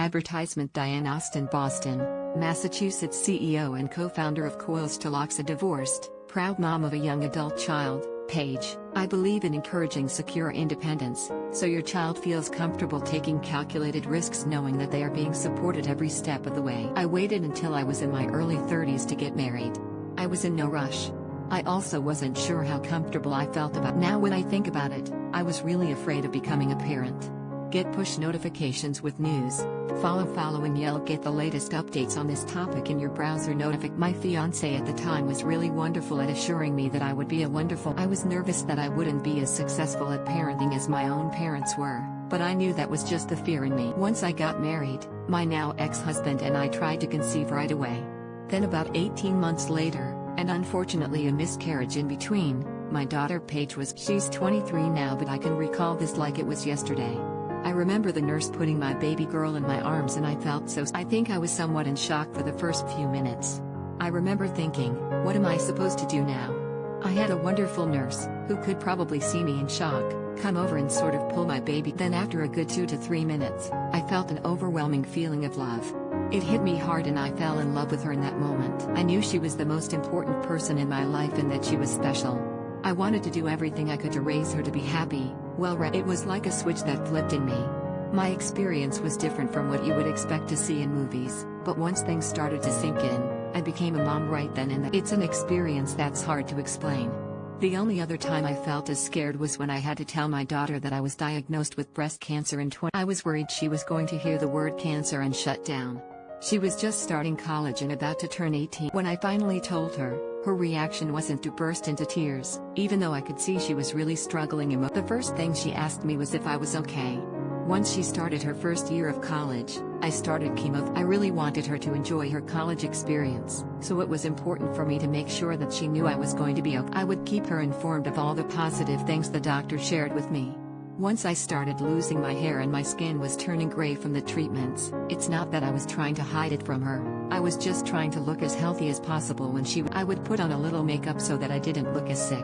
Advertisement. Diane Austin, Boston, Massachusetts, CEO and co-founder of Coils to Locks, a divorced, proud mom of a young adult child. Page: I believe in encouraging secure independence, so your child feels comfortable taking calculated risks knowing that they are being supported every step of the way. I waited until I was in my early 30s to get married. I was in no rush. I also wasn't sure how comfortable I felt about it. Now when I think about it, I was really afraid of becoming a parent. Get push notifications with news. Follow and yell. Get the latest updates on this topic in your browser My fiance at the time was really wonderful at assuring me that I would be a wonderful. I was nervous that I wouldn't be as successful at parenting as my own parents were, but I knew that was just the fear in me. Once I got married, my now ex-husband and I tried to conceive right away. Then about 18 months later, and unfortunately a miscarriage in between, my daughter Paige she's 23 now, but I can recall this like it was yesterday. I remember the nurse putting my baby girl in my arms and I felt I think I was somewhat in shock for the first few minutes. I remember thinking, what am I supposed to do now? I had a wonderful nurse, who could probably see me in shock, come over and sort of pull my baby. Then after a good 2 to 3 minutes, I felt an overwhelming feeling of love. It hit me hard and I fell in love with her in that moment. I knew she was the most important person in my life and that she was special. I wanted to do everything I could to raise her to be happy, it was like a switch that flipped in me. My experience was different from what you would expect to see in movies, but once things started to sink in, I became a mom right then and there. It's an experience that's hard to explain. The only other time I felt as scared was when I had to tell my daughter that I was diagnosed with breast cancer in I was worried she was going to hear the word cancer and shut down. She was just starting college and about to turn 18. When I finally told her, her reaction wasn't to burst into tears, even though I could see she was really struggling. The first thing she asked me was if I was okay. Once she started her first year of college, I started chemo. I really wanted her to enjoy her college experience, so it was important for me to make sure that she knew I was going to be okay. I would keep her informed of all the positive things the doctor shared with me. Once I started losing my hair and my skin was turning gray from the treatments, it's not that I was trying to hide it from her, I was just trying to look as healthy as possible when I would put on a little makeup so that I didn't look as sick.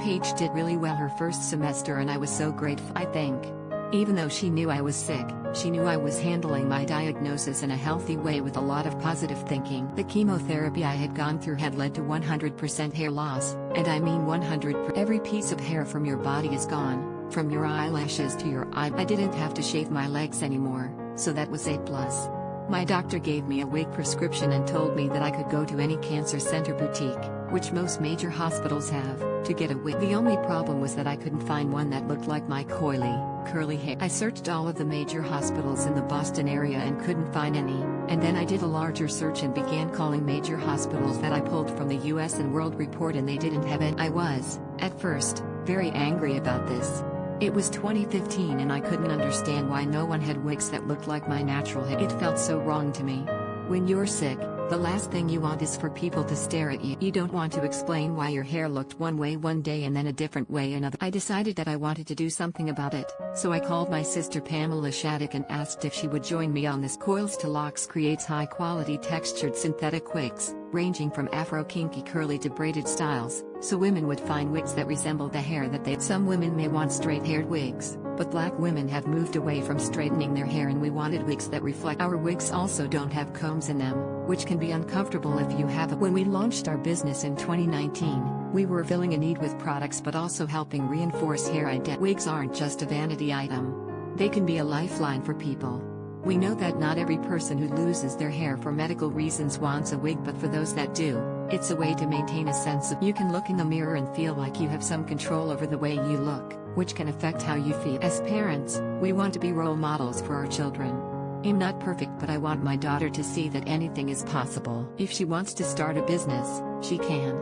Paige did really well her first semester and I was so grateful. I think, even though she knew I was sick, she knew I was handling my diagnosis in a healthy way with a lot of positive thinking. The chemotherapy I had gone through had led to 100% hair loss, and I mean 100%. Every piece of hair from your body is gone. From your eyelashes to your eye. I didn't have to shave my legs anymore, so that was a plus. My doctor gave me a wig prescription and told me that I could go to any cancer center boutique, which most major hospitals have, to get a wig. The only problem was that I couldn't find one that looked like my coily, curly hair. I searched all of the major hospitals in the Boston area and couldn't find any, and then I did a larger search and began calling major hospitals that I pulled from the US and World Report and they didn't have it. I was, at first, very angry about this. It was 2015 and I couldn't understand why no one had wigs that looked like my natural hair. It felt so wrong to me. When you're sick, the last thing you want is for people to stare at you. You don't want to explain why your hair looked one way one day and then a different way another. I decided that I wanted to do something about it, so I called my sister Pamela Shattuck and asked if she would join me on this. Coils to Locks creates high-quality textured synthetic wigs, ranging from afro kinky curly to braided styles, so women would find wigs that resemble the hair that they. Some women may want straight-haired wigs, but black women have moved away from straightening their hair and we wanted wigs that reflect. Our wigs also don't have combs in them, which can be uncomfortable if you have a. When we launched our business in 2019, we were filling a need with products but also helping reinforce hair identity. Wigs aren't just a vanity item. They can be a lifeline for people. We know that not every person who loses their hair for medical reasons wants a wig, but for those that do, it's a way to maintain a sense of you can look in the mirror and feel like you have some control over the way you look, which can affect how you feel. As parents, we want to be role models for our children. I'm not perfect, but I want my daughter to see that anything is possible. If she wants to start a business, she can.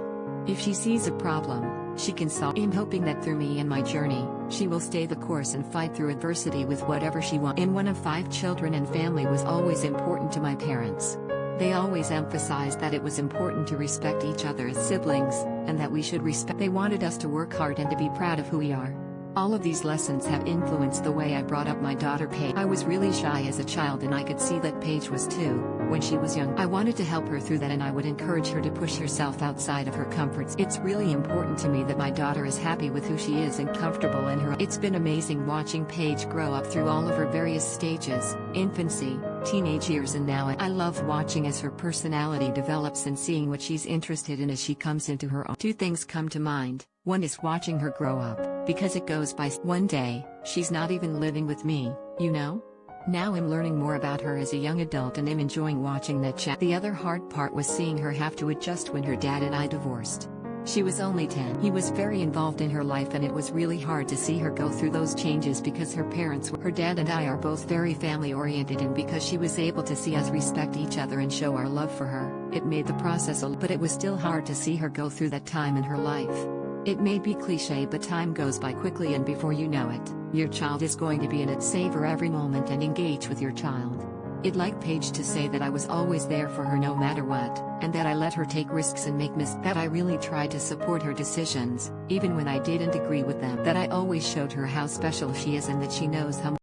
If she sees a problem, she can solve. I'm hoping that through me and my journey, she will stay the course and fight through adversity with whatever she wants. I'm one of 5 children and family was always important to my parents. They always emphasized that it was important to respect each other as siblings, and that we should respect. They wanted us to work hard and to be proud of who we are. All of these lessons have influenced the way I brought up my daughter Paige. I was really shy as a child and I could see that Paige was too, when she was young. I wanted to help her through that and I would encourage her to push herself outside of her comforts. It's really important to me that my daughter is happy with who she is and comfortable in her. It's been amazing watching Paige grow up through all of her various stages: infancy, teenage years, and now I love watching as her personality develops and seeing what she's interested in as she comes into her own. Two things come to mind. One is watching her grow up, because it goes by. One day, she's not even living with me, you know? Now I'm learning more about her as a young adult and I'm enjoying watching that chat. The other hard part was seeing her have to adjust when her dad and I divorced. She was only 10. He was very involved in her life and it was really hard to see her go through those changes because her parents were. Her dad and I are both very family oriented, and because she was able to see us respect each other and show our love for her, it made the process but it was still hard to see her go through that time in her life. It may be cliche, but time goes by quickly and before you know it, your child is going to be in it. Savor every moment and engage with your child. I'd like Paige to say that I was always there for her no matter what, and that I let her take risks and make mistakes, that I really tried to support her decisions, even when I didn't agree with them, that I always showed her how special she is and that she knows how